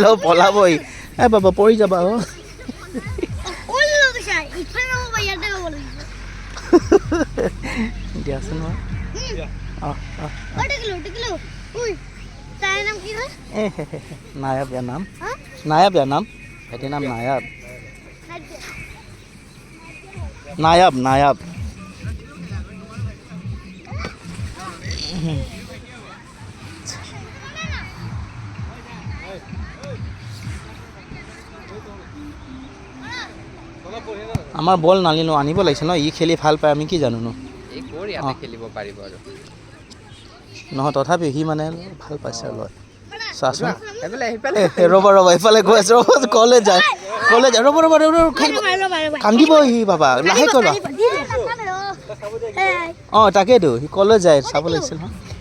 Lo পলাবই এ বাবা পৰি যাবা ও দিয়াচোন নায়াব ইয়াৰ নাম নায়াব ইয়াৰ নাম এটিৰ নাম নায়াব নায়াব নায়াব আমাৰ বল নালিনো আনিব লাগিছে ন ই খেলি ভাল পায় আমি কি জানো ন এই কোৰ ইয়াতে খেলিব পাৰিব আৰু নহয় তথাপি সি মানে ভাল পাইছে লয় চাচোন এইফালে ৰ'বা ৰ'বা এইফালে গৈ আছে ৰ'বা কলেজ যায় কলেজ ৰ'বা ৰ'বা কান্দিব সি বাবা লাহে কৈ লোৱা অঁ তাকেইতো সি কলেজ যায় চাব লাগিছিল নহয়